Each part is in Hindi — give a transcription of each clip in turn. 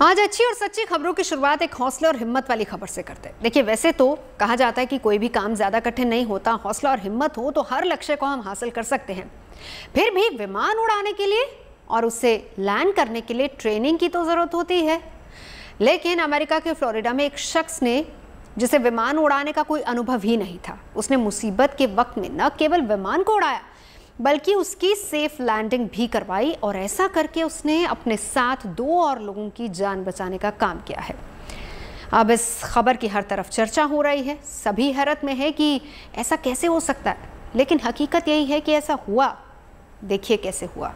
आज अच्छी और सच्ची खबरों की शुरुआत एक हौसला और हिम्मत वाली खबर से करते हैं। देखिए, वैसे तो कहा जाता है कि कोई भी काम ज्यादा कठिन नहीं होता, हौसला और हिम्मत हो तो हर लक्ष्य को हम हासिल कर सकते हैं। फिर भी विमान उड़ाने के लिए और उससे लैंड करने के लिए ट्रेनिंग की तो जरूरत होती है। लेकिन अमेरिका के फ्लोरिडा में एक शख्स ने, जिसे विमान उड़ाने का कोई अनुभव ही नहीं था, उसने मुसीबत के वक्त में न केवल विमान को उड़ाया बल्कि उसकी सेफ लैंडिंग भी करवाई, और ऐसा करके उसने अपने साथ 2 और लोगों की जान बचाने का काम किया है। अब इस खबर की हर तरफ चर्चा हो रही है, सभी हैरत में है कि ऐसा कैसे हो सकता है, लेकिन हकीकत यही है कि ऐसा हुआ। देखिए कैसे हुआ।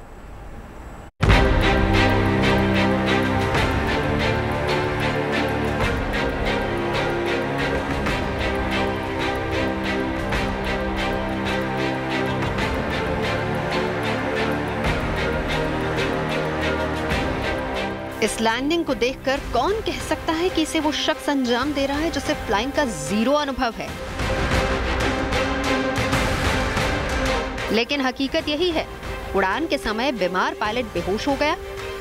इस लैंडिंग को देखकर कौन कह सकता है कि इसे वो शख्स अंजाम दे रहा है जिसे फ्लाइंग का जीरो अनुभव है। लेकिन हकीकत यही है, उड़ान के समय बीमार पायलट बेहोश हो गया।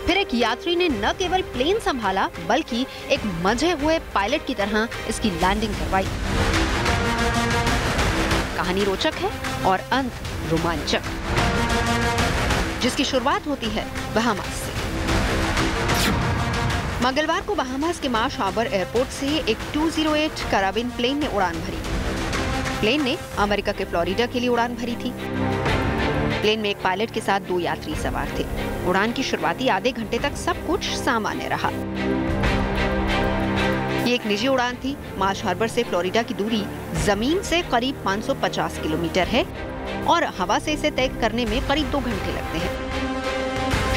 फिर एक यात्री ने न केवल प्लेन संभाला बल्कि एक मंझे हुए पायलट की तरह इसकी लैंडिंग करवाई। कहानी रोचक है और अंत रोमांचक, जिसकी शुरुआत होती है बहामास से। मंगलवार को बहामास के मार्श हार्बर एयरपोर्ट से एक 208 कैराबिन प्लेन ने उड़ान भरी। प्लेन ने अमेरिका के फ्लोरिडा के लिए उड़ान भरी थी। प्लेन में एक पायलट के साथ 2 यात्री सवार थे। उड़ान की शुरुआती आधे घंटे तक सब कुछ सामान्य रहा। ये एक निजी उड़ान थी। मार्श हार्बर से फ्लोरिडा की दूरी जमीन से करीब 550 किलोमीटर है और हवा से इसे तय करने में करीब 2 घंटे लगते हैं।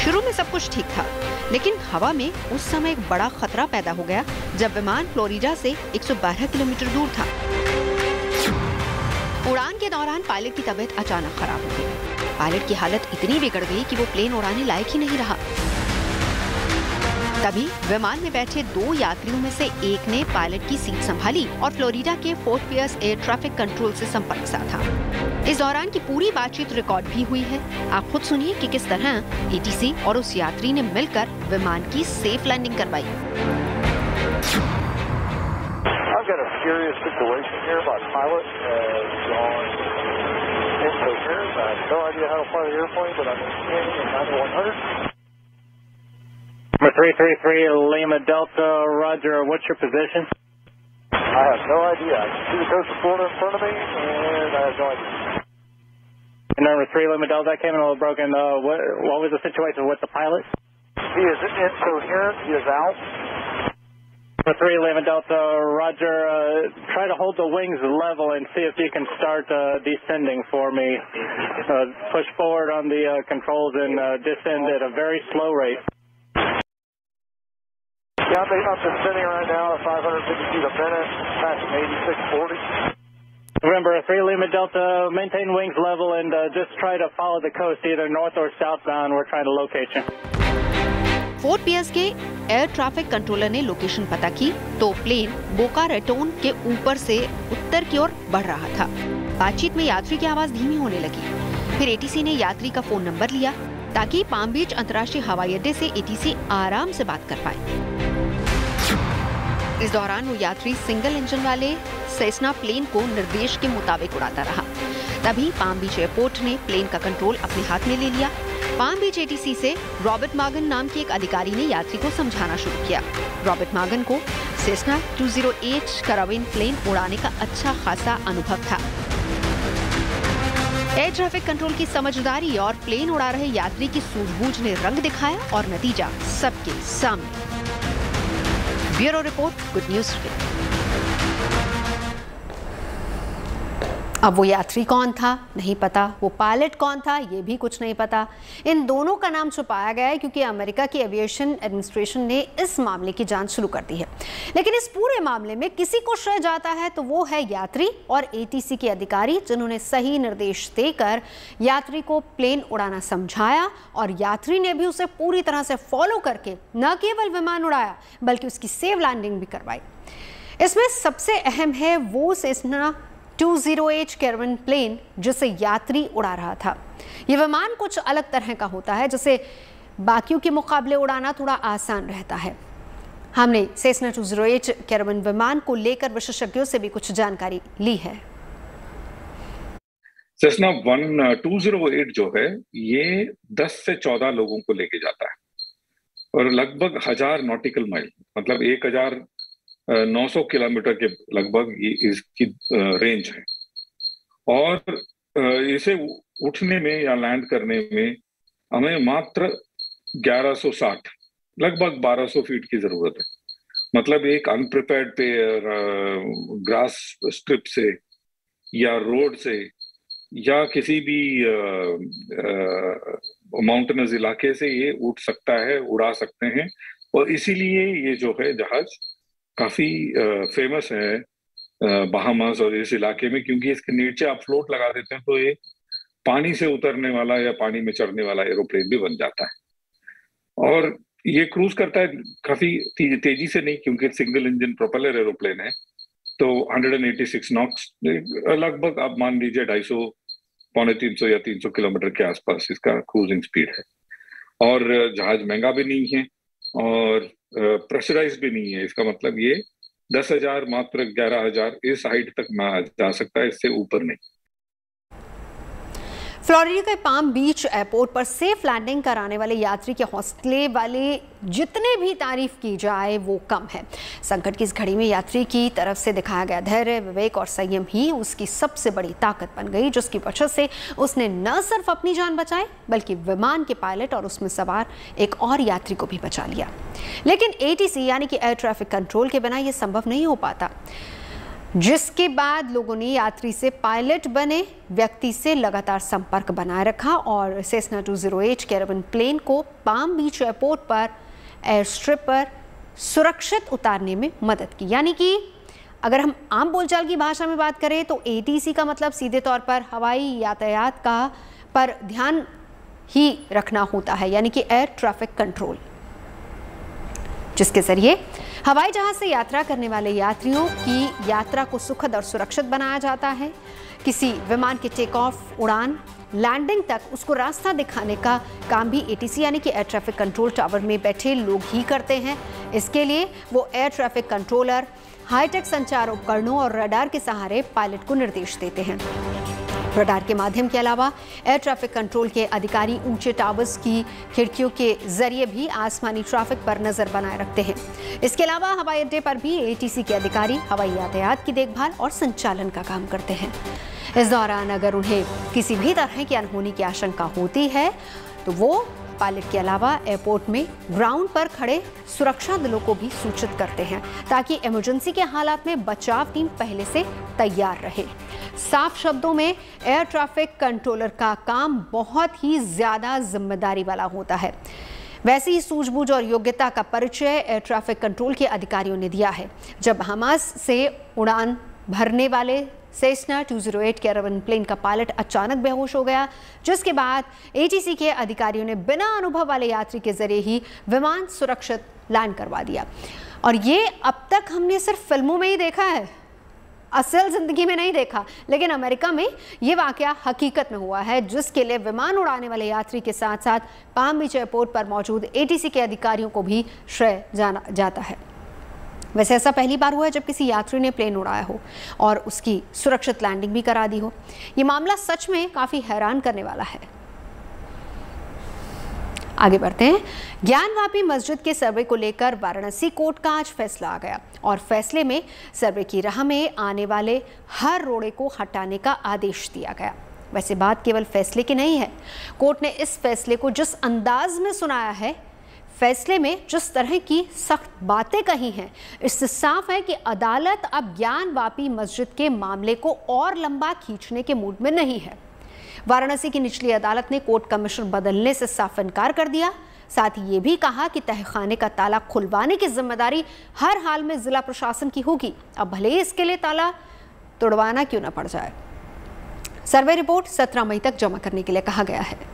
शुरू में सब कुछ ठीक था, लेकिन हवा में उस समय एक बड़ा खतरा पैदा हो गया जब विमान फ्लोरिडा से 112 किलोमीटर दूर था। उड़ान के दौरान पायलट की तबीयत अचानक खराब हो गई। पायलट की हालत इतनी बिगड़ गई कि वो प्लेन उड़ाने लायक ही नहीं रहा। तभी विमान में बैठे 2 यात्रियों में से एक ने पायलट की सीट संभाली और फ्लोरिडा के Fort Pierce air traffic control से संपर्क साधा। इस दौरान की पूरी बातचीत रिकॉर्ड भी हुई है। आप खुद सुनिए कि किस तरह एटीसी और उस यात्री ने मिलकर विमान की सेफ लैंडिंग करवाई। Number 333 Lima Delta, Roger. What's your position? I have no idea. I can see the coast of Florida in front of me, and I have no idea. And number 3 Lima Delta, that came in a little broken. What was the situation with the pilot? He is incoherent. He is out. Number 3 Lima Delta, Roger. Try to hold the wings level and see if you can start descending for me. Push forward on the controls and descend at a very slow rate. Yeah, I'm descending right now at 550 feet a minute, passing 8640. Remember, 3 Lima Delta, maintain wings level and just try to follow the coast, either north or southbound. We're trying to locate you. Fort Pierce के एयर ट्रैफिक कंट्रोलर ने लोकेशन पता की तो प्लेन बोका रेटोन के ऊपर से उत्तर की ओर बढ़ रहा था। बातचीत में यात्री की आवाज धीमी होने लगी। फिर एटीसी ने यात्री का फोन नंबर लिया ताकि पाम बीच अंतर्राष्ट्रीय हवाई अड्डे से एटीसी आराम से बात कर पाए। इस दौरान वो यात्री सिंगल इंजन वाले सेसना प्लेन को निर्देश के मुताबिक उड़ाता रहा। तभी पाम बीच एयरपोर्ट ने प्लेन का कंट्रोल अपने हाथ में ले लिया। पाम बीच एटीसी से रॉबर्ट मार्गन नाम के एक अधिकारी ने यात्री को समझाना शुरू किया। रॉबर्ट मार्गन को सेसना 208 कैराबिन प्लेन उड़ाने का अच्छा खासा अनुभव था। एयर ट्रैफिक कंट्रोल की समझदारी और प्लेन उड़ा रहे यात्री की सूझबूझ ने रंग दिखाया और नतीजा सबके सामने। Bureau report, good news today. अब वो यात्री कौन था नहीं पता, वो पायलट कौन था ये भी कुछ नहीं पता। इन दोनों का नाम छुपाया गया है क्योंकि अमेरिका की एविएशन एडमिनिस्ट्रेशन ने इस मामले की जांच शुरू कर दी है। लेकिन इस पूरे मामले में किसी को श्रेय जाता है तो वो है यात्री और एटीसी के अधिकारी, जिन्होंने सही निर्देश देकर यात्री को प्लेन उड़ाना समझाया और यात्री ने भी उसे पूरी तरह से फॉलो करके न केवल विमान उड़ाया बल्कि उसकी सेफ लैंडिंग भी करवाई। इसमें सबसे अहम है वो सेसना 208 कैराबिन प्लेन जिसे यात्री उड़ा रहा था। यह विमान कुछ अलग तरह का होता है, जिसे बाकियों के मुकाबले उड़ाना थोड़ा आसान रहता है। हमने सेसना 208 कैरावन विमान को लेकर विशेषज्ञों से भी कुछ जानकारी ली है। सेसना 208 जो है ये 10 से 14 लोगों को लेके जाता है और लगभग 1000 नॉटिकल माइल, मतलब 1900 किलोमीटर के लगभग इसकी रेंज है। और इसे उठने में या लैंड करने में हमें मात्र 1160 लगभग 1200 फीट की जरूरत है। मतलब एक अनप्रिपेयर्ड पे ग्रास स्ट्रिप से या रोड से या किसी भी माउंटेनस इलाके से ये उठ सकता है, उड़ा सकते हैं। और इसीलिए ये जो है जहाज काफी फेमस है बहामास और इस इलाके में, क्योंकि इसके नीचे आप फ्लोट लगा देते हैं तो ये पानी से उतरने वाला या पानी में चढ़ने वाला एरोप्लेन भी बन जाता है। और ये क्रूज करता है काफी तेजी से नहीं, क्योंकि सिंगल इंजन प्रोपेलर एरोप्लेन है। तो 186 नॉक्स लगभग आप मान लीजिए 250 पौने 300 या 300 किलोमीटर के आसपास इसका क्रूजिंग स्पीड है। और जहाज महंगा भी नहीं है और प्रेशराइज भी नहीं है। इसका मतलब ये 10,000 मात्र 11,000 इस हाइट तक ना जा सकता है, इससे ऊपर नहीं। फ्लोरिडा के पाम बीच एयरपोर्ट पर सेफ लैंडिंग कराने वाले यात्री के हौसले वाले जितने भी तारीफ की जाए वो कम है। संकट की इस घड़ी में यात्री की तरफ से दिखाया गया धैर्य, विवेक और संयम ही उसकी सबसे बड़ी ताकत बन गई, जिसकी वजह से उसने न सिर्फ अपनी जान बचाई बल्कि विमान के पायलट और उसमें सवार एक और यात्री को भी बचा लिया। लेकिन ATC यानी कि एयर ट्रैफिक कंट्रोल के बिना यह संभव नहीं हो पाता, जिसके बाद लोगों ने यात्री से पायलट बने व्यक्ति से लगातार संपर्क बनाए रखा और सेसना 208 कैरावन प्लेन को पाम बीच एयरपोर्ट पर एयर स्ट्रिप पर सुरक्षित उतारने में मदद की। यानी कि अगर हम आम बोलचाल की भाषा में बात करें तो ATC का मतलब सीधे तौर पर हवाई यातायात का पर ध्यान ही रखना होता है, यानी कि एयर ट्रैफिक कंट्रोल, जिसके जरिए हवाई जहाज से यात्रा करने वाले यात्रियों की यात्रा को सुखद और सुरक्षित बनाया जाता है। किसी विमान के टेक ऑफ, उड़ान, लैंडिंग तक उसको रास्ता दिखाने का काम भी ATC यानी कि एयर ट्रैफिक कंट्रोल टावर में बैठे लोग ही करते हैं। इसके लिए वो एयर ट्रैफिक कंट्रोलर हाईटेक संचार उपकरणों और रडार के सहारे पायलट को निर्देश देते हैं। रडार के माध्यम के अलावा एयर ट्रैफिक कंट्रोल के अधिकारी ऊंचे टावर्स की खिड़कियों के जरिए भी आसमानी ट्रैफिक पर नजर बनाए रखते हैं। इसके अलावा हवाई अड्डे पर भी ATC के अधिकारी हवाई यातायात की देखभाल और संचालन का काम करते हैं। इस दौरान अगर उन्हें किसी भी तरह की अनहोनी की आशंका होती है तो वो पायलट के अलावा एयरपोर्ट में ग्राउंड पर खड़े सुरक्षा दलों को भी सूचित करते हैं, ताकि इमरजेंसी के हालात में बचाव टीम पहले से तैयार रहे। साफ शब्दों में एयर ट्रैफिक कंट्रोलर का काम बहुत ही ज्यादा जिम्मेदारी वाला होता है। वैसे ही सूझबूझ और योग्यता का परिचय एयर ट्रैफिक कंट्रोल के अधिकारियों ने दिया है। जब हमास से उड़ान भरने वाले सेसना 208 कैरावन प्लेन का पायलट अचानक बेहोश हो गया, जिसके बाद ATC के अधिकारियों ने बिना अनुभव वाले यात्री के जरिए ही विमान सुरक्षित लैंड करवा दिया। और ये अब तक हमने सिर्फ फिल्मों में ही देखा है, असल जिंदगी में नहीं देखा। लेकिन अमेरिका में ये वाकया हकीकत में हुआ है, जिसके लिए विमान उड़ाने वाले यात्री के साथ साथ पाम बीच एयरपोर्ट पर मौजूद ATC के अधिकारियों को भी श्रेय जाना जाता है। वैसे ऐसा पहली बार हुआ है जब किसी यात्री ने प्लेन उड़ाया हो और उसकी सुरक्षित लैंडिंग भी करा दी हो। ये मामला सच में काफी हैरान करने वाला है। आगे बढ़ते हैं। ज्ञानवापी मस्जिद के सर्वे को लेकर वाराणसी कोर्ट का आज फैसला आ गया और फैसले में सर्वे की राह में आने वाले हर रोड़े को हटाने का आदेश दिया गया। वैसे बात केवल फैसले की नहीं है, कोर्ट ने इस फैसले को जिस अंदाज में सुनाया है, फैसले में जिस तरह की सख्त बातें कही हैं, इससे साफ है कि अदालत अब ज्ञानवापी मस्जिद के मामले को और लंबा खींचने के मूड में नहीं है। वाराणसी की निचली अदालत ने कोर्ट कमिश्नर बदलने से साफ इनकार कर दिया। साथ ही ये भी कहा कि तहखाने का ताला खुलवाने की जिम्मेदारी हर हाल में जिला प्रशासन की होगी, अब भले ही इसके लिए ताला तोड़वाना क्यों न पड़ जाए। सर्वे रिपोर्ट 17 मई तक जमा करने के लिए कहा गया है।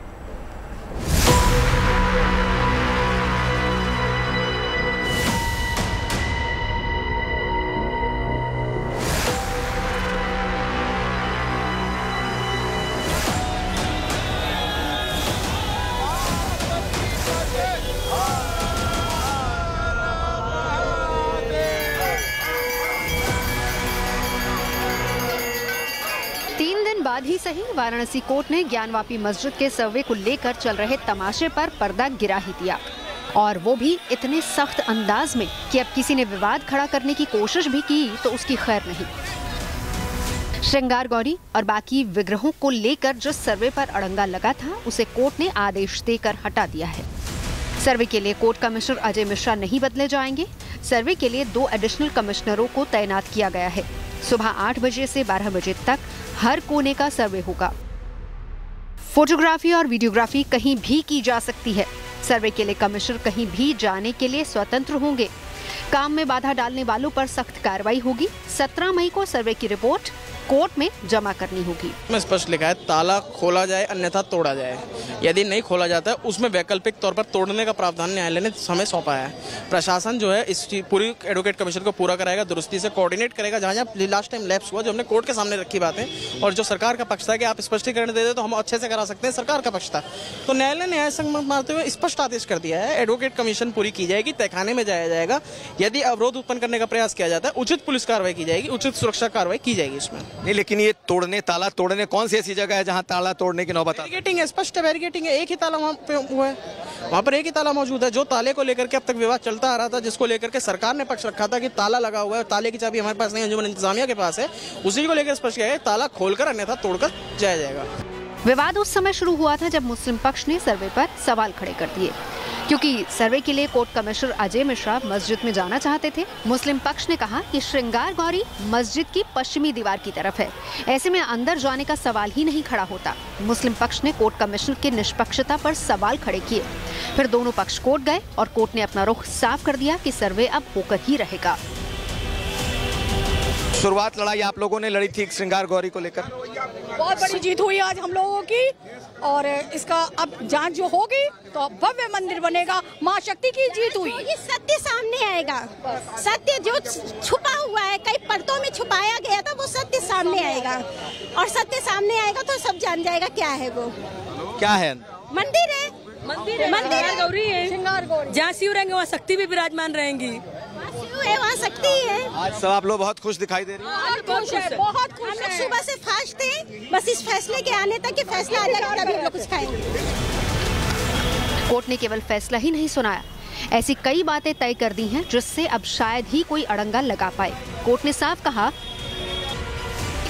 विवाद ही सही, वाराणसी कोर्ट ने ज्ञानवापी मस्जिद के सर्वे को लेकर चल रहे तमाशे पर पर्दा गिरा ही दिया, और वो भी इतने सख्त अंदाज में कि अब किसी ने विवाद खड़ा करने की कोशिश भी की तो उसकी खैर नहीं। श्रृंगार गौरी और बाकी विग्रहों को लेकर जिस सर्वे पर अड़ंगा लगा था उसे कोर्ट ने आदेश देकर हटा दिया है। सर्वे के लिए कोर्ट कमिश्नर अजय मिश्रा नहीं बदले जाएंगे। सर्वे के लिए 2 एडिशनल कमिश्नरों को तैनात किया गया है। सुबह 8 बजे से 12 बजे तक हर कोने का सर्वे होगा। फोटोग्राफी और वीडियोग्राफी कहीं भी की जा सकती है। सर्वे के लिए कमिश्नर कहीं भी जाने के लिए स्वतंत्र होंगे। काम में बाधा डालने वालों पर सख्त कार्रवाई होगी। 17 मई को सर्वे की रिपोर्ट कोर्ट में जमा करनी होगी। में स्पष्ट लिखा है ताला खोला जाए अन्यथा तोड़ा जाए। यदि नहीं खोला जाता है उसमें वैकल्पिक तौर पर तोड़ने का प्रावधान न्यायालय ने समय सौंपा है। प्रशासन जो है इस पूरी एडवोकेट कमीशन को पूरा कराएगा, दुरुस्ती से कोऑर्डिनेट करेगा। जहाँ जहाँ लास्ट टाइम लैप्स हुआ, जो हमने कोर्ट के सामने रखी बातें, और जो सरकार का पक्ष था कि आप स्पष्टीकरण दे दे तो हम अच्छे से करा सकते हैं, सरकार का पक्ष था, तो न्यायालय ने न्याय संगत मानते हुए स्पष्ट आदेश कर दिया है एडवोकेट कमीशन पूरी की जाएगी, तहखाने में जाया जाएगा। यदि अवरोध उत्पन्न करने का प्रयास किया जाता है उचित पुलिस कार्रवाई की जाएगी, उचित सुरक्षा कार्रवाई की जाएगी इसमें। नहीं, लेकिन ये तोड़ने, ताला तोड़ने, कौन सी ऐसी जगह है जहां ताला तोड़ने की नौबत? बैरिकेटिंग है, स्पष्ट बैरिकेटिंग है। एक ही ताला वहाँ पे हुआ है, वहाँ पर एक ही ताला मौजूद है। जो ताले को लेकर के अब तक विवाद चलता आ रहा था, जिसको लेकर के सरकार ने पक्ष रखा था कि ताला लगा हुआ है, ताले की चाबी हमारे पास नहीं, अंजुमन इंतजामिया के पास है, उसी को लेकर स्पष्ट किया है ताला खोलकर अन्यथा तोड़कर जाया जाएगा। विवाद उस समय शुरू हुआ था जब मुस्लिम पक्ष ने सर्वे पर सवाल खड़े कर दिए, क्योंकि सर्वे के लिए कोर्ट कमिश्नर अजय मिश्रा मस्जिद में जाना चाहते थे। मुस्लिम पक्ष ने कहा कि श्रृंगार गौरी मस्जिद की पश्चिमी दीवार की तरफ है, ऐसे में अंदर जाने का सवाल ही नहीं खड़ा होता। मुस्लिम पक्ष ने कोर्ट कमिश्नर की निष्पक्षता पर सवाल खड़े किए। फिर दोनों पक्ष कोर्ट गए और कोर्ट ने अपना रुख साफ कर दिया कि सर्वे अब होकर ही रहेगा। शुरुआत लड़ाई आप लोगों ने लड़ी थी श्रृंगार गौरी को लेकर, बहुत बड़ी जीत हुई आज हम लोगों की, और इसका अब जांच जो होगी तो भव्य मंदिर बनेगा। माँ शक्ति की जीत हुई। सत्य सामने आएगा, सत्य जो छुपा हुआ है, कई परतों में छुपाया गया था, वो सत्य सामने आएगा, और सत्य सामने आएगा तो सब जान जाएगा क्या है वो। क्या है? मंदिर है, मंदिर गौरी है, श्रृंगार गौरी। जहाँ शिव रहेंगे वहाँ शक्ति भी विराजमान रहेंगी, वहाँ शक्ति है। आज सब आप लोग बहुत खुश दिखाई दे रही हैं। बहुत खुश है। हम लोग सुबह से फास्ट थे, बस इस फैसले के आने तक, कि फैसला आ जाएगा तभी हम लोग कुछ खाएंगे। कोर्ट ने केवल फैसला ही नहीं सुनाया, ऐसी कई बातें तय कर दी हैं जिससे अब शायद ही कोई अड़ंगा लगा पाए। कोर्ट ने साफ कहा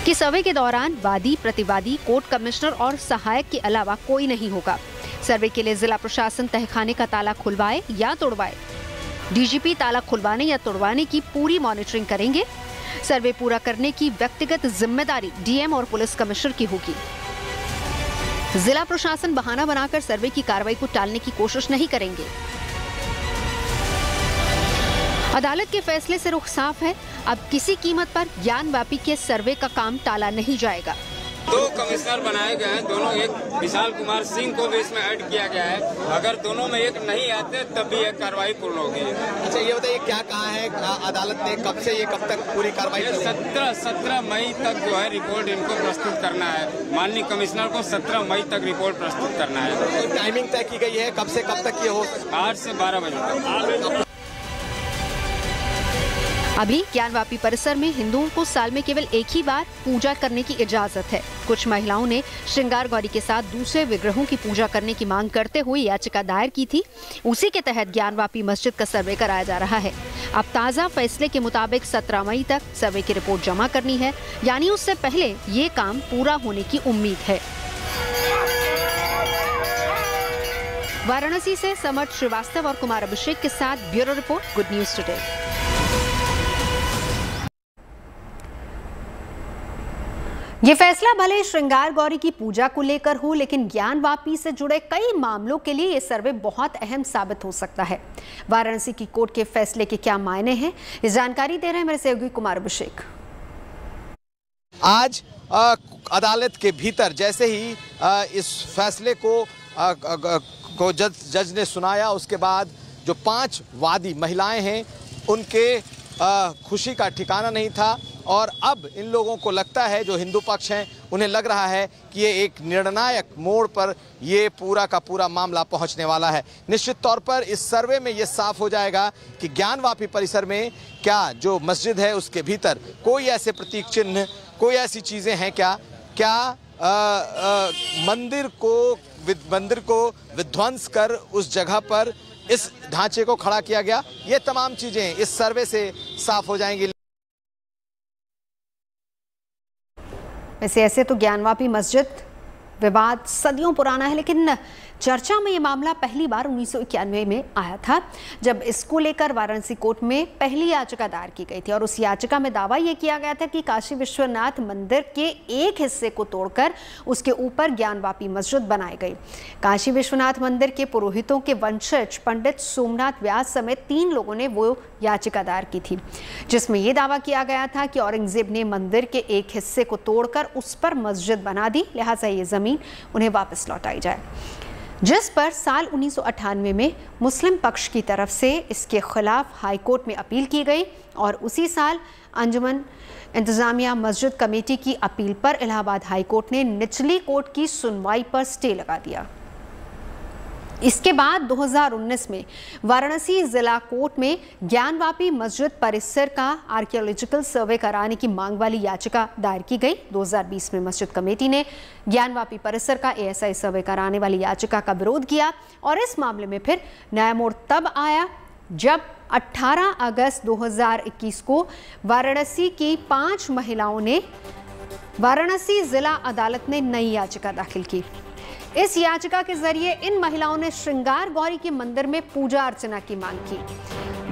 कि सर्वे के दौरान वादी, प्रतिवादी, कोर्ट कमिश्नर और सहायक के अलावा कोई नहीं होगा। सर्वे के लिए जिला प्रशासन तहखाने का ताला खुलवाए या तोड़वाए, डीजीपी ताला खुलवाने या तोड़वाने की पूरी मॉनिटरिंग करेंगे। सर्वे पूरा करने की व्यक्तिगत जिम्मेदारी डीएम और पुलिस कमिश्नर की होगी। जिला प्रशासन बहाना बनाकर सर्वे की कार्रवाई को टालने की कोशिश नहीं करेंगे। अदालत के फैसले से रुख साफ है, अब किसी कीमत पर ज्ञानवापी के सर्वे का काम टाला नहीं जाएगा। 2 कमिश्नर बनाए गए हैं, दोनों, एक विशाल कुमार सिंह को भी इसमें ऐड किया गया है। अगर दोनों में एक नहीं आते तब भी एक कार्रवाई पूर्ण होगी। अच्छा, ये बताइए क्या कहा है अदालत ने, कब से ये कब तक पूरी कार्रवाई? 17 मई तक जो है रिपोर्ट इनको प्रस्तुत करना है। माननीय कमिश्नर को 17 मई तक रिपोर्ट प्रस्तुत करना है। तो टाइमिंग तय की गई है, कब से कब तक ये हो? 8 से 12 बजे तक। अभी ज्ञानवापी परिसर में हिंदुओं को साल में केवल एक ही बार पूजा करने की इजाजत है। कुछ महिलाओं ने श्रृंगार गौरी के साथ दूसरे विग्रहों की पूजा करने की मांग करते हुए याचिका दायर की थी। उसी के तहत ज्ञानवापी मस्जिद का सर्वे कराया जा रहा है। अब ताज़ा फैसले के मुताबिक 17 मई तक सर्वे की रिपोर्ट जमा करनी है, यानी उससे पहले ये काम पूरा होने की उम्मीद है। वाराणसी से समर्थ श्रीवास्तव और कुमार अभिषेक के साथ bureau report, good news today. ये फैसला भले श्रृंगार गौरी की पूजा को लेकर हो, लेकिन ज्ञानवापी से जुड़े कई मामलों के लिए ये सर्वे बहुत अहम साबित हो सकता है। वाराणसी की कोर्ट के फैसले के क्या मायने हैं, इस जानकारी दे रहे हैं मेरे सहयोगी कुमार अभिषेक। आज अदालत के भीतर जैसे ही इस फैसले को जज ने सुनाया, उसके बाद जो 5 वादी महिलाएं हैं उनके खुशी का ठिकाना नहीं था, और अब इन लोगों को लगता है, जो हिंदू पक्ष हैं उन्हें लग रहा है कि ये एक निर्णायक मोड़ पर ये पूरा का पूरा मामला पहुंचने वाला है। निश्चित तौर पर इस सर्वे में ये साफ हो जाएगा कि ज्ञानवापी परिसर में क्या जो मस्जिद है उसके भीतर कोई ऐसे प्रतीक चिन्ह, कोई ऐसी चीज़ें हैं क्या मंदिर को विध्वंस कर उस जगह पर इस ढांचे को खड़ा किया गया। ये तमाम चीजें इस सर्वे से साफ हो जाएंगी। वैसे ऐसे तो ज्ञानवापी मस्जिद विवाद सदियों पुराना है, लेकिन चर्चा में ये मामला पहली बार 1991 में आया था, जब इसको लेकर वाराणसी कोर्ट में पहली याचिका दायर की गई थी। और उस याचिका में दावा यह किया गया था कि काशी विश्वनाथ मंदिर के एक हिस्से को तोड़कर उसके ऊपर ज्ञानवापी मस्जिद बनाई गई। काशी विश्वनाथ मंदिर के पुरोहितों के वंशज पंडित सोमनाथ व्यास समेत 3 लोगों ने वो याचिका दायर की थी, जिसमें यह दावा किया गया था कि औरंगजेब ने मंदिर के एक हिस्से को तोड़कर उस पर मस्जिद बना दी, लिहाजा ये जमीन उन्हें वापस लौटाई जाए। जिस पर साल 1998 में मुस्लिम पक्ष की तरफ से इसके खिलाफ हाईकोर्ट में अपील की गई और उसी साल अंजुमन इंतजामिया मस्जिद कमेटी की अपील पर इलाहाबाद हाईकोर्ट ने निचली कोर्ट की सुनवाई पर स्टे लगा दिया। इसके बाद 2019 में वाराणसी जिला कोर्ट में ज्ञानवापी मस्जिद परिसर का आर्कियोलॉजिकल सर्वे कराने की मांग वाली याचिका दायर की गई। 2020 में मस्जिद कमेटी ने ज्ञानवापी परिसर का ASI सर्वे कराने वाली याचिका का विरोध किया और इस मामले में फिर नया मोड़ तब आया जब 18 अगस्त 2021 को वाराणसी की 5 महिलाओं ने वाराणसी जिला अदालत में नई याचिका दाखिल की। इस याचिका के जरिए इन महिलाओं ने श्रृंगार गौरी के मंदिर में पूजा अर्चना की मांग की,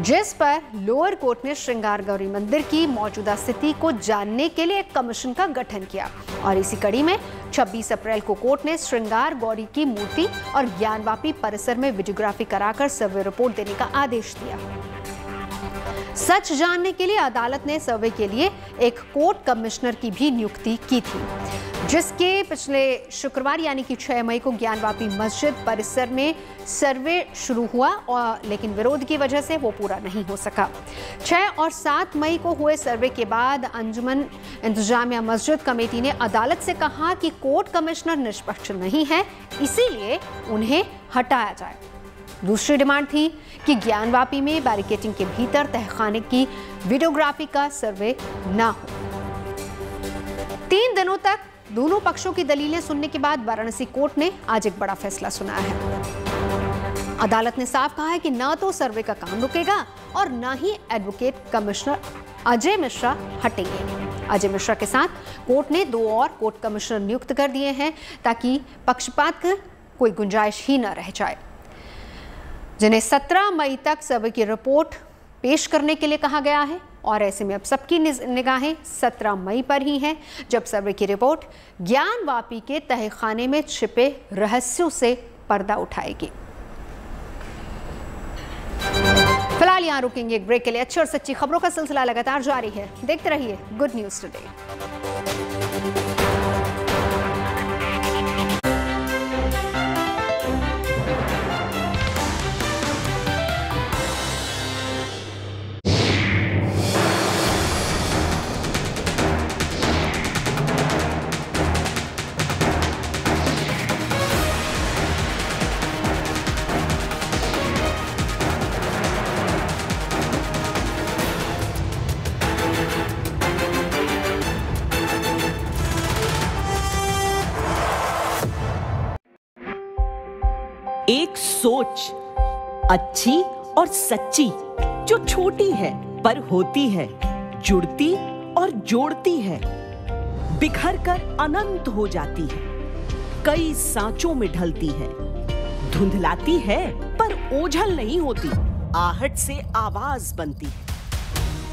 जिस पर लोअर कोर्ट ने श्रृंगार गौरी मंदिर की मौजूदा स्थिति को जानने के लिए एक कमीशन का गठन किया। और इसी कड़ी में 26 अप्रैल को कोर्ट ने श्रृंगार गौरी की मूर्ति और ज्ञानवापी परिसर में वीडियोग्राफी कराकर सर्वे रिपोर्ट देने का आदेश दिया। सच जानने के लिए अदालत ने सर्वे के लिए एक कोर्ट कमिश्नर की भी नियुक्ति की थी, जिसके पिछले शुक्रवार यानी कि 6 मई को ज्ञानवापी मस्जिद परिसर में सर्वे शुरू हुआ लेकिन विरोध की वजह से वो पूरा नहीं हो सका। 6 और 7 मई को हुए सर्वे के बाद अंजुमन इंतजामिया मस्जिद कमेटी ने अदालत से कहा कि कोर्ट कमिश्नर निष्पक्ष नहीं है, इसीलिए उन्हें हटाया जाए। दूसरी डिमांड थी कि ज्ञानवापी में बैरिकेटिंग के भीतर तहखाने की वीडियोग्राफी का सर्वे ना हो। 3 दिनों तक दोनों पक्षों की दलीलें सुनने के बाद वाराणसी कोर्ट ने आज एक बड़ा फैसला सुनाया है। अदालत ने साफ कहा है कि न तो सर्वे का काम रुकेगा और न ही एडवोकेट कमिश्नर अजय मिश्रा हटेंगे। अजय मिश्रा के साथ कोर्ट ने 2 और कोर्ट कमिश्नर नियुक्त कर दिए हैं ताकि पक्षपात की कोई गुंजाइश ही न रह जाए, जिन्हें 17 मई तक सर्वे की रिपोर्ट पेश करने के लिए कहा गया है। और ऐसे में अब सबकी निगाहें 17 मई पर ही हैं, जब सर्वे की रिपोर्ट ज्ञानवापी के तहखाने में छिपे रहस्यों से पर्दा उठाएगी। फिलहाल यहां रुकेंगे एक ब्रेक के लिए। अच्छी और सच्ची खबरों का सिलसिला लगातार जारी है, देखते रहिए गुड न्यूज टुडे। एक सोच अच्छी और सच्ची जो छोटी है पर होती है, जुड़ती और जोड़ती है, बिखर कर अनंत हो जाती है, कई सांचों में ढलती है, धुंधलाती है पर ओझल नहीं होती, आहट से आवाज बनती है,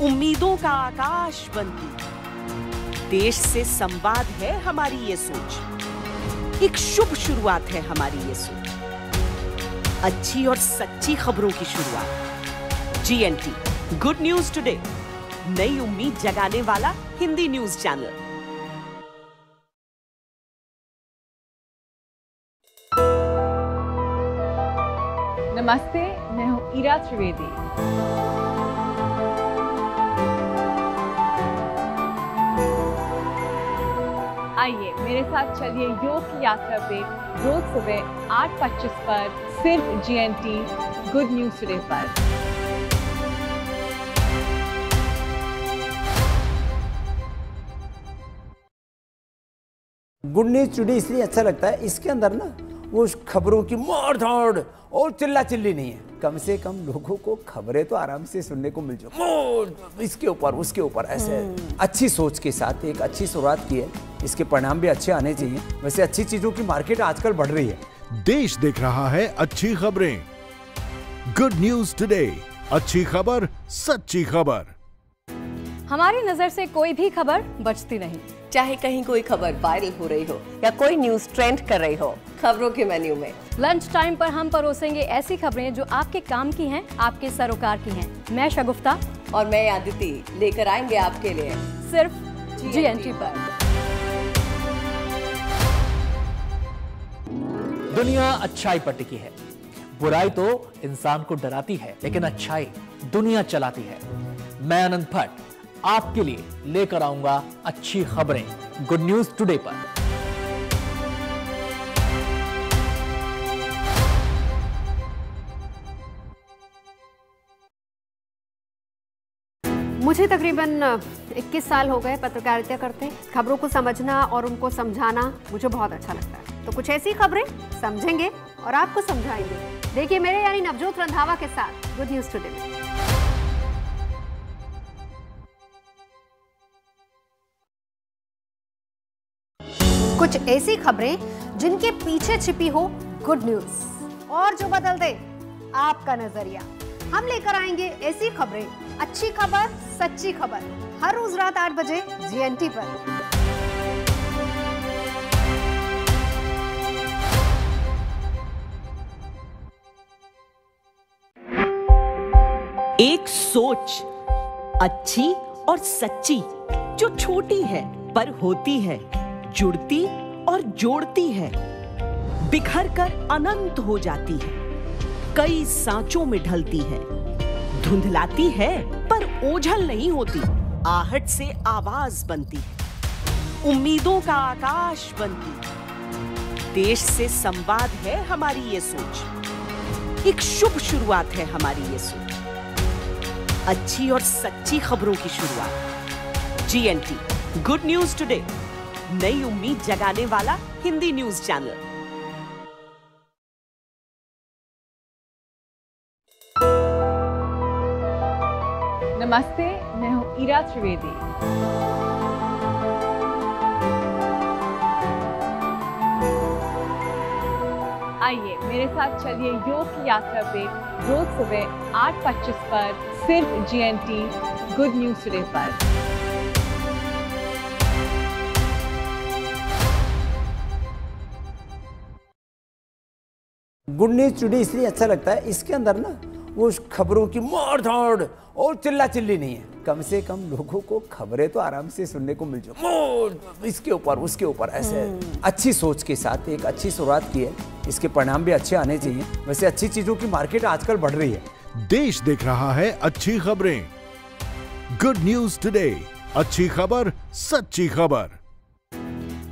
उम्मीदों का आकाश बनती है। देश से संवाद है हमारी ये सोच, एक शुभ शुरुआत है हमारी ये सोच, अच्छी और सच्ची खबरों की शुरुआत। GNT गुड न्यूज टुडे, नई उम्मीद जगाने वाला हिंदी न्यूज चैनल। नमस्ते, मैं हूं ईरा त्रिवेदी। आइए मेरे साथ चलिए योग की यात्रा पे रोज सुबह 8:25 पर सिर्फ GNT गुड न्यूज टुडे पर। गुड न्यूज टुडे इसलिए अच्छा लगता है, इसके अंदर ना वो खबरों की मार धाड़ और चिल्ला चिल्ली नहीं है। कम से कम लोगों को खबरें तो आराम से सुनने को मिल जाए, इसके ऊपर उसके ऊपर ऐसे अच्छी सोच के साथ एक अच्छी शुरुआत की है, इसके परिणाम भी अच्छे आने चाहिए। वैसे अच्छी चीजों की मार्केट आजकल बढ़ रही है। देश देख रहा है अच्छी खबरें। गुड न्यूज टुडे, अच्छी खबर, सच्ची खबर। हमारी नजर से कोई भी खबर बचती नहीं, चाहे कहीं कोई खबर वायरल हो रही हो या कोई न्यूज ट्रेंड कर रही हो। खबरों के मेन्यू में लंच टाइम पर हम परोसेंगे ऐसी खबरें जो आपके काम की हैं, आपके सरोकार की हैं। मैं शगुफ्ता और मैं आदिति लेकर आएंगे आपके लिए सिर्फ जीएनटी पर। दुनिया अच्छाई पर टिकी है। बुराई तो इंसान को डराती है, लेकिन अच्छाई दुनिया चलाती है। मैं अनंत भट्ट आपके लिए लेकर आऊंगा अच्छी खबरें गुड न्यूज टुडे पर। मुझे तकरीबन 21 साल हो गए पत्रकारिता करते। खबरों को समझना और उनको समझाना मुझे बहुत अच्छा लगता है। तो कुछ ऐसी खबरें समझेंगे और आपको समझाएंगे। देखिए मेरे यानी नवजोत रंधावा के साथ गुड न्यूज टुडे में। कुछ ऐसी खबरें जिनके पीछे छिपी हो गुड न्यूज और जो बदल दे आपका नजरिया। हम लेकर आएंगे ऐसी खबरें, अच्छी खबर, सच्ची खबर, हर रोज रात 8 बजे जीएनटी पर। एक सोच अच्छी और सच्ची जो छोटी है पर होती है, जुड़ती और जोड़ती है, बिखर कर अनंत हो जाती है, कई सांचों में ढलती है, धुंधलाती है पर ओझल नहीं होती, आहट से आवाज बनती है, उम्मीदों का आकाश बनती है। देश से संवाद है हमारी ये सोच, एक शुभ शुरुआत है हमारी ये सोच, अच्छी और सच्ची खबरों की शुरुआत। जीएनटी गुड न्यूज टुडे, नई उम्मीद जगाने वाला हिंदी न्यूज चैनल। नमस्ते, मैं हूं ईरा त्रिवेदी। आइए मेरे साथ चलिए योग की यात्रा पे रोज सुबह 8:25 पर सिर्फ जीएनटी गुड न्यूज टुडे पर। गुड न्यूज टुडे इसलिए अच्छा लगता है, इसके अंदर ना वो खबरों की मार धाड़ और चिल्ला चिल्ली नहीं है। कम से कम लोगों को खबरें तो आराम से सुनने को मिल जाए, इसके ऊपर उसके ऊपर ऐसे अच्छी सोच के साथ एक अच्छी शुरुआत की है, इसके परिणाम भी अच्छे आने चाहिए। वैसे अच्छी चीजों की मार्केट आजकल बढ़ रही है। देश देख रहा है अच्छी खबरें। गुड न्यूज टुडे, अच्छी खबर, सच्ची खबर।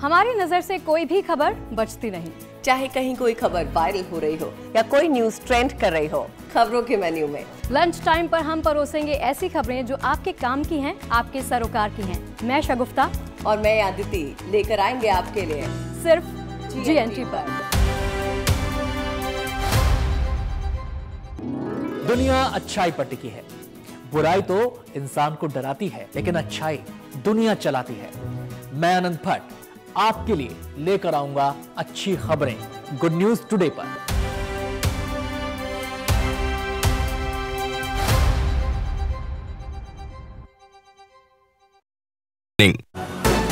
हमारी नजर से कोई भी खबर बचती नहीं, चाहे कहीं कोई खबर वायरल हो रही हो या कोई न्यूज ट्रेंड कर रही हो। खबरों के मेन्यू में लंच टाइम पर हम परोसेंगे ऐसी खबरें जो आपके काम की हैं, आपके सरोकार की हैं। मैं शगुफ्ता और मैं आदिति लेकर आएंगे आपके लिए सिर्फ जीएनटी पर। दुनिया अच्छाई पर टिकी है। बुराई तो इंसान को डराती है, लेकिन अच्छाई दुनिया चलाती है। मैं अनंत भट्ट आपके लिए लेकर आऊंगा अच्छी खबरें गुड न्यूज टुडे पर।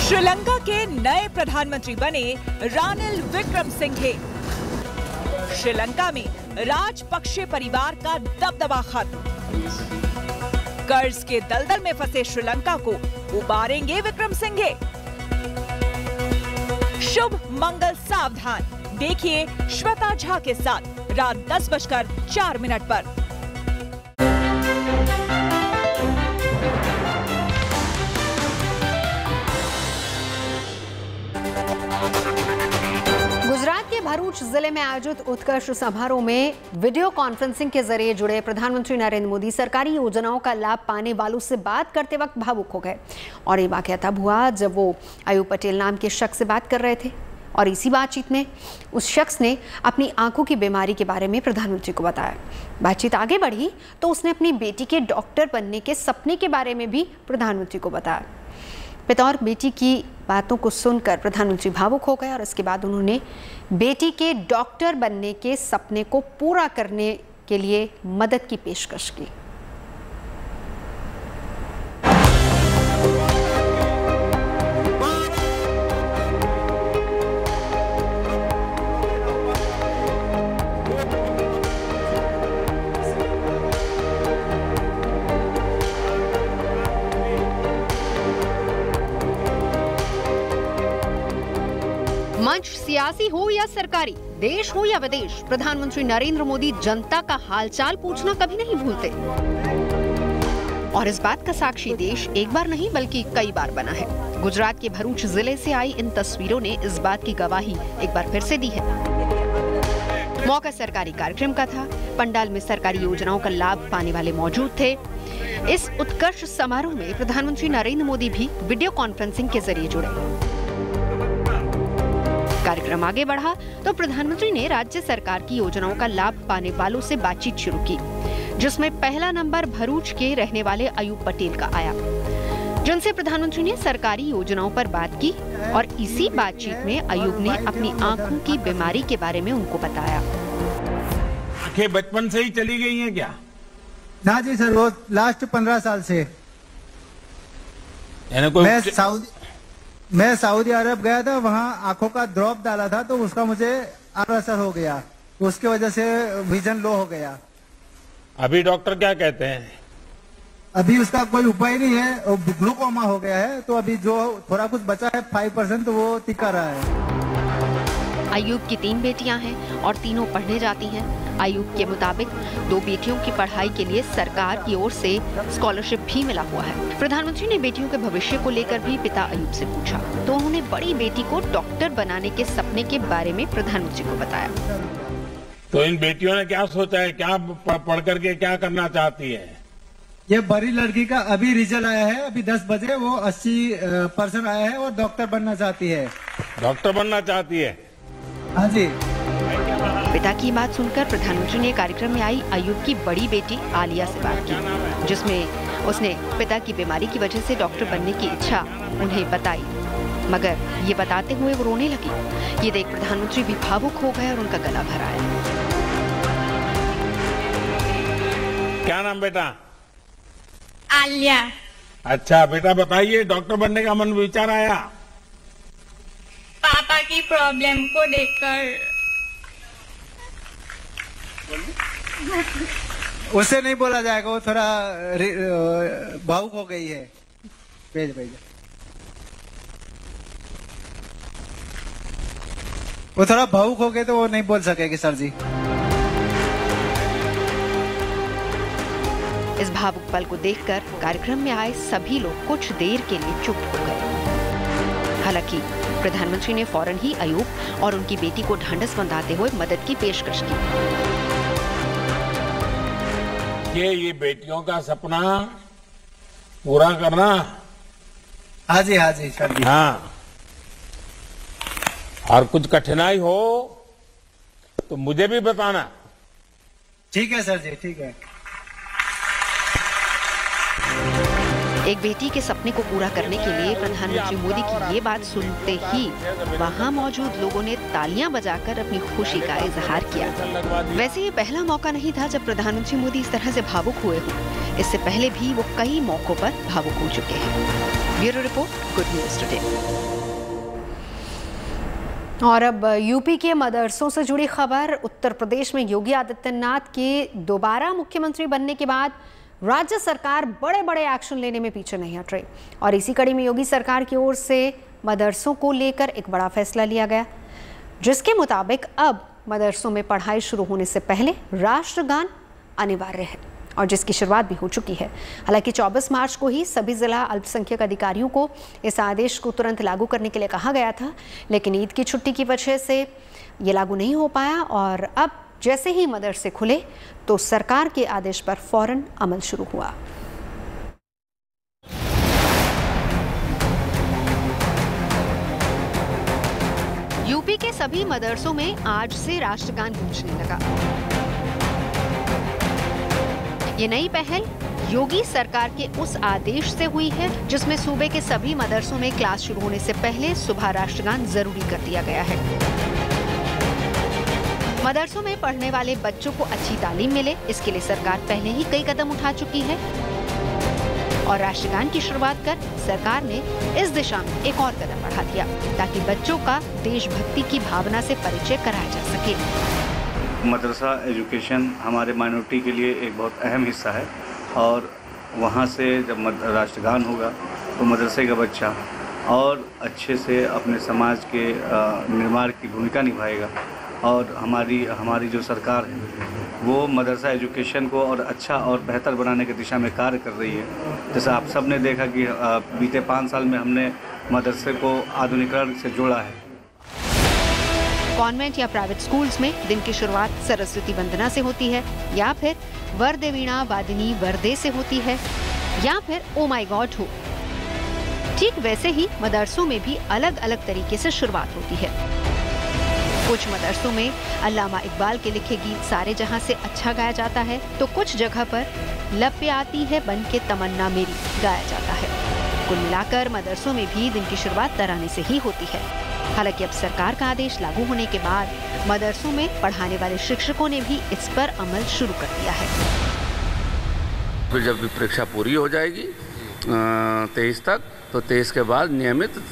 श्रीलंका के नए प्रधानमंत्री बने रानिल विक्रमसिंघे। श्रीलंका में राजपक्षे परिवार का दबदबा खत्म। कर्ज के दलदल में फंसे श्रीलंका को उबारेंगे विक्रमसिंघे। शुभ मंगल सावधान, देखिए श्वेता झा के साथ रात 10:04 पर। भरूच जिले में आयोजित उत्कर्ष समारोह में वीडियो कॉन्फ्रेंसिंग के जरिए जुड़े प्रधानमंत्री नरेंद्र मोदी सरकारी योजनाओं का लाभ पाने वालों से बात करते वक्त भावुक हो गए। और ये वाकया तब हुआ जब वो अयूब पटेल नाम के शख्स से बात कर रहे थे और इसी बातचीत में उस शख्स ने अपनी आंखों की बीमारी के बारे में प्रधानमंत्री को बताया। बातचीत आगे बढ़ी तो उसने अपनी बेटी के डॉक्टर बनने के सपने के बारे में भी प्रधानमंत्री को बताया। पिता और बेटी की बातों को सुनकर प्रधानमंत्री भावुक हो गए और इसके बाद उन्होंने बेटी के डॉक्टर बनने के सपने को पूरा करने के लिए मदद की पेशकश की। मंच सियासी हो या सरकारी, देश हो या विदेश, प्रधानमंत्री नरेंद्र मोदी जनता का हालचाल पूछना कभी नहीं भूलते। और इस बात का साक्षी देश एक बार नहीं बल्कि कई बार बना है। गुजरात के भरूच जिले से आई इन तस्वीरों ने इस बात की गवाही एक बार फिर से दी है। मौका सरकारी कार्यक्रम का था। पंडाल में सरकारी योजनाओं का लाभ पाने वाले मौजूद थे। इस उत्कर्ष समारोह में प्रधानमंत्री नरेंद्र मोदी भी वीडियो कॉन्फ्रेंसिंग के जरिए जुड़े। कार्यक्रम आगे बढ़ा तो प्रधानमंत्री ने राज्य सरकार की योजनाओं का लाभ पाने वालों से बातचीत शुरू की, जिसमें पहला नंबर भरूच के रहने वाले अयूब पटेल का आया, जिनसे प्रधानमंत्री ने सरकारी योजनाओं पर बात की। और इसी बातचीत में अयूब ने अपनी आंखों की बीमारी के बारे में उनको बताया। आंखें बचपन से ही चली गई हैं क्या? ना जी सर, वो लास्ट 15 साल से। मैं सऊदी अरब गया था, वहाँ आंखों का ड्रॉप डाला था तो उसका मुझे असर हो गया, उसके वजह से विजन लो हो गया। अभी डॉक्टर क्या कहते हैं? अभी उसका कोई उपाय नहीं है, ग्लूकोमा हो गया है, तो अभी जो थोड़ा कुछ बचा है 5% तो वो टिका रहा है। अयूब की 3 बेटियां हैं और तीनों पढ़ने जाती हैं। अयूब के मुताबिक 2 बेटियों की पढ़ाई के लिए सरकार की ओर से स्कॉलरशिप भी मिला हुआ है। प्रधानमंत्री ने बेटियों के भविष्य को लेकर भी पिता अयूब से पूछा तो उन्होंने बड़ी बेटी को डॉक्टर बनाने के सपने के बारे में प्रधानमंत्री को बताया। तो इन बेटियों ने क्या सोचा है, क्या पढ़ करके क्या करना चाहती है? ये बड़ी लड़की का अभी रिजल्ट आया है, अभी 10 बजे वो 80% आया है और डॉक्टर बनना चाहती है। डॉक्टर बनना चाहती है? हाँ जी। पिता की बात सुनकर प्रधानमंत्री ने कार्यक्रम में आई अयूब की बड़ी बेटी आलिया से बात की, जिसमें उसने पिता की बीमारी की वजह से डॉक्टर बनने की इच्छा उन्हें बताई, मगर ये बताते हुए वो रोने लगी। ये देख प्रधानमंत्री भी भावुक हो गए और उनका गला भर आया। क्या नाम बेटा? आलिया। अच्छा बेटा, बताइए डॉक्टर बनने का मन विचार आया? पापा की प्रॉब्लम को देखकर। उसे नहीं बोला जाएगा, वो थोड़ा भावुक हो गई है। भेज वो थोड़ा भावुक हो गए तो वो नहीं बोल सकेगी सर जी। इस भावुक पल को देखकर कार्यक्रम में आए सभी लोग कुछ देर के लिए चुप हो गए। हालांकि प्रधानमंत्री ने फौरन ही अयूब और उनकी बेटी को ढांढस बंधाते हुए मदद की पेशकश की। ये बेटियों का सपना पूरा करना। हाँ जी, हाँ जी सर जी। हाँ, और कुछ कठिनाई हो तो मुझे भी बताना। ठीक है सर जी, ठीक है। एक बेटी के सपने को पूरा करने के लिए प्रधानमंत्री मोदी की ये बात सुनते ही वहां मौजूद लोगों ने तालियां बजाकर अपनी खुशी का इजहार किया। वैसे ये पहला मौका नहीं था जब प्रधानमंत्री मोदी इस तरह से भावुक हुए हों। इससे पहले भी वो कई मौकों पर भावुक हो चुके हैं। Bureau report, good news today. और अब यूपी के मदरसों से जुड़ी खबर। उत्तर प्रदेश में योगी आदित्यनाथ के दोबारा मुख्यमंत्री बनने के बाद राज्य सरकार बड़े बड़े एक्शन लेने में पीछे नहीं हट रही और इसी कड़ी में योगी सरकार की ओर से मदरसों को लेकर एक बड़ा फैसला लिया गया, जिसके मुताबिक अब मदरसों में पढ़ाई शुरू होने से पहले राष्ट्रगान अनिवार्य है और जिसकी शुरुआत भी हो चुकी है। हालांकि 24 मार्च को ही सभी जिला अल्पसंख्यक अधिकारियों को इस आदेश को तुरंत लागू करने के लिए कहा गया था, लेकिन ईद की छुट्टी की वजह से ये लागू नहीं हो पाया और अब जैसे ही मदरसे खुले तो सरकार के आदेश पर फौरन अमल शुरू हुआ। यूपी के सभी मदरसों में आज से राष्ट्रगान गूंजने लगा। ये नई पहल योगी सरकार के उस आदेश से हुई है जिसमें सूबे के सभी मदरसों में क्लास शुरू होने से पहले सुबह राष्ट्रगान जरूरी कर दिया गया है। मदरसों में पढ़ने वाले बच्चों को अच्छी तालीम मिले, इसके लिए सरकार पहले ही कई कदम उठा चुकी है और राष्ट्रगान की शुरुआत कर सरकार ने इस दिशा में एक और कदम बढ़ा दिया ताकि बच्चों का देशभक्ति की भावना से परिचय कराया जा सके। मदरसा एजुकेशन हमारे माइनॉरिटी के लिए एक बहुत अहम हिस्सा है और वहाँ से जब राष्ट्रगान होगा तो मदरसे का बच्चा और अच्छे से अपने समाज के निर्माण की भूमिका निभाएगा और हमारी जो सरकार है वो मदरसा एजुकेशन को और अच्छा और बेहतर बनाने की दिशा में कार्य कर रही है। जैसे आप सब ने देखा कि बीते 5 साल में हमने मदरसे को आधुनिकीकरण से जोड़ा है। कॉन्वेंट या प्राइवेट स्कूल्स में दिन की शुरुआत सरस्वती वंदना से होती है या फिर वरदे वीणा वादिनी वरदे से होती है या फिर ओ माय गॉड हो। ठीक वैसे ही मदरसों में भी अलग अलग तरीके से शुरुआत होती है। कुछ मदरसों में अल्लामा इकबाल के लिखे गीत सारे जहां से अच्छा गाया जाता है तो कुछ जगह पर लब पे आती है बन के तमन्ना मेरी गाया जाता है। कुल मिलाकर मदरसों में भी दिन की शुरुआत तराने से ही होती है। हालांकि अब सरकार का आदेश लागू होने के बाद मदरसों में पढ़ाने वाले शिक्षकों ने भी इस पर अमल शुरू कर दिया है। फिर जब परीक्षा पूरी हो जाएगी 23 तक तो 23 के बाद नियमित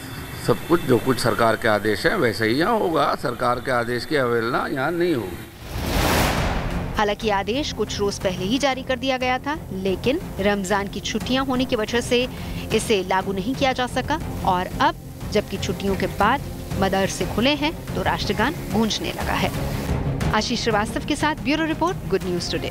सब कुछ जो कुछ सरकार के आदेश है वैसे ही यहाँ होगा। सरकार के आदेश की अवहेलना यहाँ नहीं होगी। हालांकि आदेश कुछ रोज पहले ही जारी कर दिया गया था, लेकिन रमजान की छुट्टियां होने की वजह से इसे लागू नहीं किया जा सका और अब जबकि छुट्टियों के बाद मदरसे खुले हैं तो राष्ट्रगान गूंजने लगा है। आशीष श्रीवास्तव के साथ bureau report, good news today.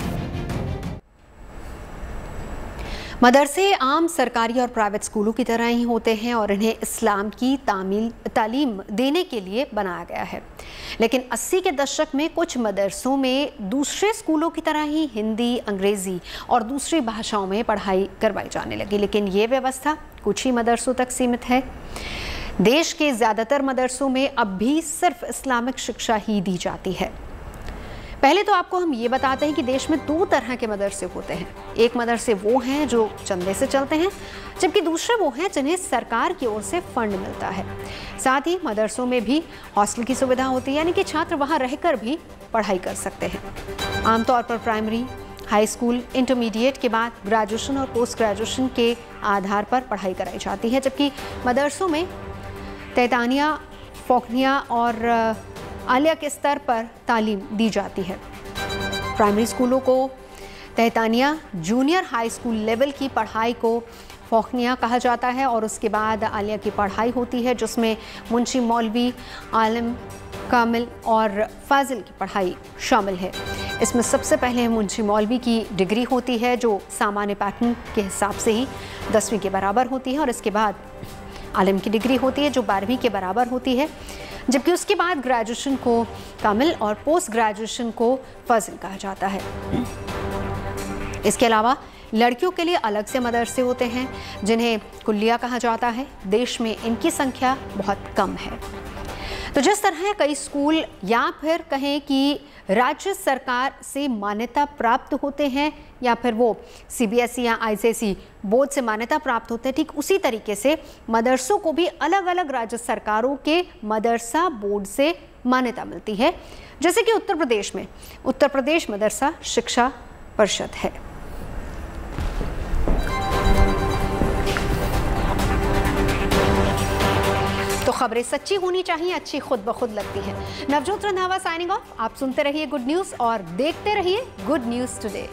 मदरसे आम सरकारी और प्राइवेट स्कूलों की तरह ही होते हैं और इन्हें इस्लाम की तालीम देने के लिए बनाया गया है, लेकिन 80 के दशक में कुछ मदरसों में दूसरे स्कूलों की तरह ही हिंदी, अंग्रेजी और दूसरी भाषाओं में पढ़ाई करवाई जाने लगी, लेकिन ये व्यवस्था कुछ ही मदरसों तक सीमित है। देश के ज़्यादातर मदरसों में अब भी सिर्फ इस्लामिक शिक्षा ही दी जाती है। पहले तो आपको हम ये बताते हैं कि देश में 2 तरह के मदरसे होते हैं। एक मदरसे वो हैं जो चंदे से चलते हैं, जबकि दूसरे वो हैं जिन्हें सरकार की ओर से फंड मिलता है। साथ ही मदरसों में भी हॉस्टल की सुविधा होती है, यानी कि छात्र वहाँ रहकर भी पढ़ाई कर सकते हैं। आमतौर पर प्राइमरी, हाई स्कूल, इंटरमीडिएट के बाद ग्रेजुएशन और पोस्ट ग्रेजुएशन के आधार पर पढ़ाई कराई जाती है, जबकि मदरसों में तैतानिया, फोकनिया और आलिया के स्तर पर तालीम दी जाती है। प्राइमरी स्कूलों को तैतानिया, जूनियर हाई स्कूल लेवल की पढ़ाई को फोकनिया कहा जाता है और उसके बाद आलिया की पढ़ाई होती है जिसमें मुंशी मौलवी, आलिम, कामिल और फाजिल की पढ़ाई शामिल है। इसमें सबसे पहले मुंशी मौलवी की डिग्री होती है जो सामान्य पैटर्न के हिसाब से ही 10वीं के बराबर होती है और इसके बाद आलिम की डिग्री होती है जो 12वीं के बराबर होती है, जबकि उसके बाद ग्रेजुएशन को कामिल और पोस्ट ग्रेजुएशन को फाजिल कहा जाता है। इसके अलावा लड़कियों के लिए अलग से मदरसे होते हैं जिन्हें कुल्लिया कहा जाता है। देश में इनकी संख्या बहुत कम है। तो जिस तरह कई स्कूल या फिर कहें कि राज्य सरकार से मान्यता प्राप्त होते हैं या फिर वो सीबीएसई या आईसीएसई बोर्ड से मान्यता प्राप्त होते हैं, ठीक उसी तरीके से मदरसों को भी अलग अलग राज्य सरकारों के मदरसा बोर्ड से मान्यता मिलती है। जैसे कि उत्तर प्रदेश में उत्तर प्रदेश मदरसा शिक्षा परिषद है। तो खबरें सच्ची होनी चाहिए, अच्छी खुद ब खुद लगती है। Navjot Randhawa signing off. आप सुनते रहिए गुड न्यूज और देखते रहिए गुड न्यूज टुडे।